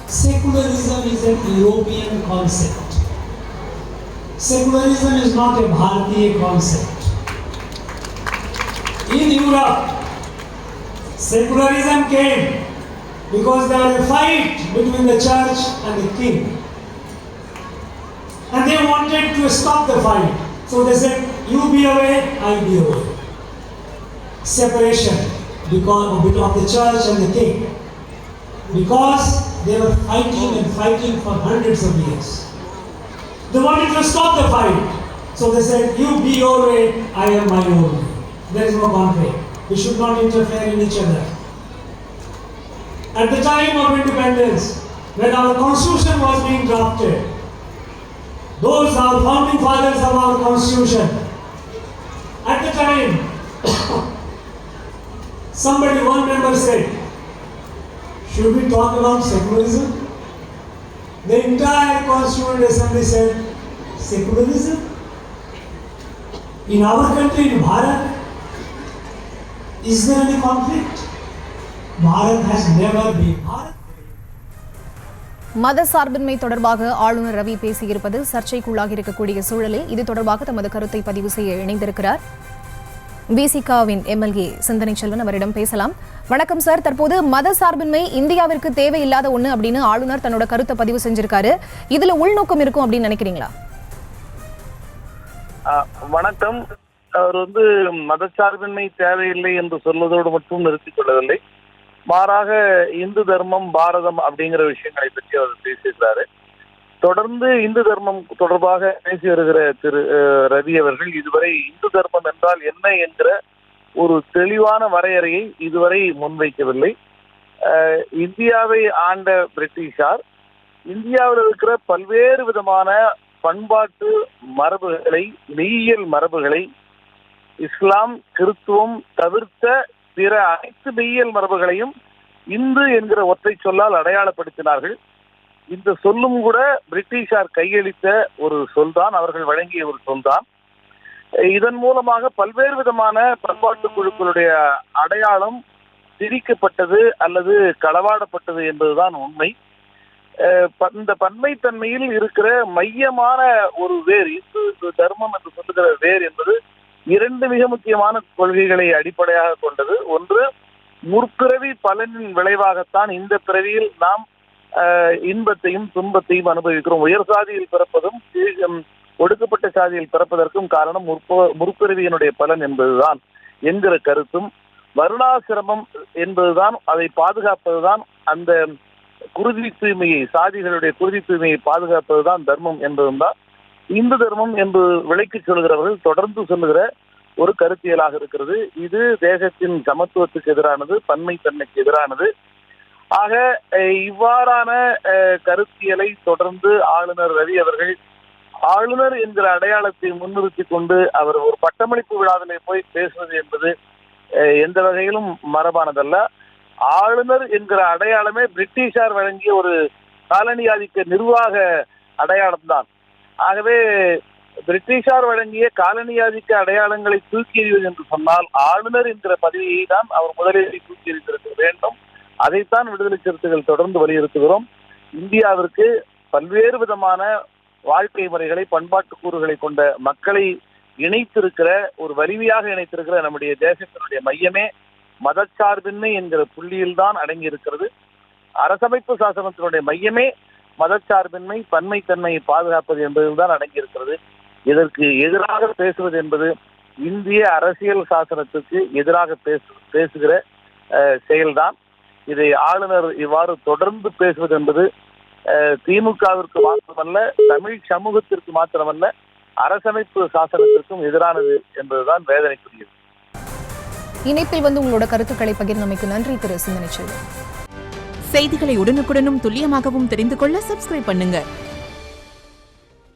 Secularism is an European concept. Secularism is not a Bharatiya concept. In Europe, secularism came because there was a fight between the church and the king. And they wanted to stop the fight. So they said, you be away, I be away. Separation because of the church and the king. Because they were fighting for hundreds of years. They wanted to stop the fight. So they said, you be your way, I am my own way. There is no conflict. We should not interfere in each other. At the time of independence, when our constitution was being drafted, those are founding fathers of our constitution. At the time, one member said, should we talk about secularism? The entire Constituent Assembly said, secularism? In our country, in Bharat, is there any conflict? Bharat has never been. மத சார்பின்மை தொடர்பாக ஆளுநர் ரவி பேசியிருப்பது சர்ச்சைக்குள்ளாகி இருக்கக்கூடிய சூழலில் இது தொடர்பாக தமது கருத்தை பதிவு செய்ய இணைந்திருக்கிறார் விசிகாவின் எம்எல்ஏ சிந்தனை செல்வன். அவரிடம் பேசலாம். வணக்கம் சார். தற்போது மத சார்பின்மை இந்தியாவிற்கு தேவையில்லாத ஒண்ணு அப்படின்னு ஆளுநர் தன்னோட கருத்தை பதிவு செஞ்சிருக்காரு. இதுல உள்நோக்கம் இருக்கும் அப்படின்னு நினைக்கிறீங்களா? வணக்கம். அவர் மதச்சார்பின்மை தேவையில்லை என்று சொல்வதோடு மட்டும் நிறுத்திக் கொள்ளவில்லை. மாறாக இந்து தர்மம் பாரதம் அப்படிங்கிற விஷயங்களை பற்றி அவர் பேசியிருக்கிறாரு. தொடர்ந்து இந்து தர்மம் தொடர்பாக பேசி வருகிற திரு ரவி அவர்கள் இதுவரை இந்து தர்மம் என்றால் என்ன என்கிற ஒரு தெளிவான வரையறையை இதுவரை முன்வைக்கவில்லை. இந்தியாவை ஆண்ட பிரிட்டிஷார் இந்தியாவில் இருக்கிற பல்வேறு விதமான பண்பாட்டு மரபுகளை, மெய்யியல் மரபுகளை இஸ்லாம், கிறிஸ்துவம் தவிர்த்த பிற அனைத்து மெய்யியல் மரபுகளையும் இந்து என்கிற ஒற்றை சொல்லால் அடையாளப்படுத்தினார்கள். இந்த சொல்லும் கூட பிரிட்டிஷார் கையளித்த ஒரு சொல்தான், அவர்கள் வழங்கிய ஒரு சொல்தான். இதன் மூலமாக பல்வேறு விதமான பண்பாட்டு குழுக்களுடைய அடையாளம் திரிக்கப்பட்டது அல்லது களவாடப்பட்டது என்பதுதான் உண்மை. இந்த பன்மைத்தன்மையில் இருக்கிற மையமான ஒரு வேர், இந்து தர்மம் என்று சொல்லுகிற வேர் என்பது இரண்டு மிக முக்கியமான கொள்கைகளை அடிப்படையாக கொண்டது. ஒன்று, முற்பிறவி பலனின் விளைவாகத்தான் இந்த பிறவியில் நாம் இன்பத்தையும் துன்பத்தையும் அனுபவிக்கிறோம். உயர் சாதியில் பிறப்பதும் ஒடுக்கப்பட்ட சாதியில் பிறப்பதற்கும் காரணம் முற்பிறவியினுடைய பலன் என்பதுதான் என்கிற கருத்தும், வருணாசிரமம் என்பதுதான், அதை பாதுகாப்பதுதான், அந்த குருதி தூய்மையை, சாதிகளுடைய குருதி தூய்மையை பாதுகாப்பதுதான் தர்மம் என்பதும் தான் இந்து தர்மம் என்று விளக்கி சொல்கிறவர்கள் தொடர்ந்து சொல்லுகிற ஒரு கருத்தியலாக இருக்கிறது. இது தேசத்தின் சமத்துவத்துக்கு எதிரானது, பன்மைத்தன்மைக்கு எதிரானது. ஆக இவ்வாறான கருத்தியலை தொடர்ந்து ஆளுநர் ரவி அவர்கள் ஆளுநர் என்கிற அடையாளத்தை முன்னிறுத்தி கொண்டு அவர் ஒரு பட்டமளிப்பு விழாவிலே போய் பேசுவது என்பது எந்த வகையிலும் மரபானதல்ல. ஆளுநர் என்கிற அடையாளமே பிரிட்டிஷார் வழங்கிய ஒரு காலனி ஆதிக்க நிர்வாக அடையாளம்தான். ஆகவே பிரிட்டிஷார் வழங்கிய காலனி ஆதிக்க அடையாளங்களை தூக்கி எறிவது என்று சொன்னால் ஆளுநர் என்கிற பதவியை தான் அவர் முதலில் தூக்கி எறிந்திருக்க வேண்டும். அதைத்தான் விடுதலை சிறுத்தைகள் தொடர்ந்து வலியுறுத்துகிறோம். இந்தியாவிற்கு பல்வேறு விதமான வாழ்க்கை முறைகளை, பண்பாட்டு கூறுகளை கொண்ட மக்களை இணைத்திருக்கிற, ஒரு வலிமையாக இணைத்திருக்கிற நம்முடைய தேசத்தினுடைய மையமே மதச்சார்பின்மை என்கிற புள்ளியில் தான் அடங்கி இருக்கிறது. அரசமைப்பு சாசனத்தினுடைய மையமே மதச்சார்பின்மை, பன்மைத்தன்மையை பாதுகாப்பது என்பதில் தான் அடங்கி இருக்கிறது. இதற்கு எதிராக பேசுவது என்பது இந்திய அரசியல் சாசனத்திற்கு எதிராக பேசுகிற செயல்தான். இதை ஆளுநர் இவ்வாறு தொடர்ந்து பேசுவது என்பது திமுகவிற்கு மாத்திரமல்ல, தமிழ் சமூகத்திற்கு மாத்திரமல்ல, அரசமைப்பு சாசனத்திற்கும் எதிரானது என்பதுதான் வேதனைக்குரியது. இணைப்பில் உங்களோட கருத்துக்களை பகிர்ந்தமைக்கு நன்றி திரு சிந்தனை செல்வன். செய்திகளை உடனுக்குடனும் துல்லியமாகவும் தெரிந்து கொள்ள சப்ஸ்கிரைப் பண்ணுங்க.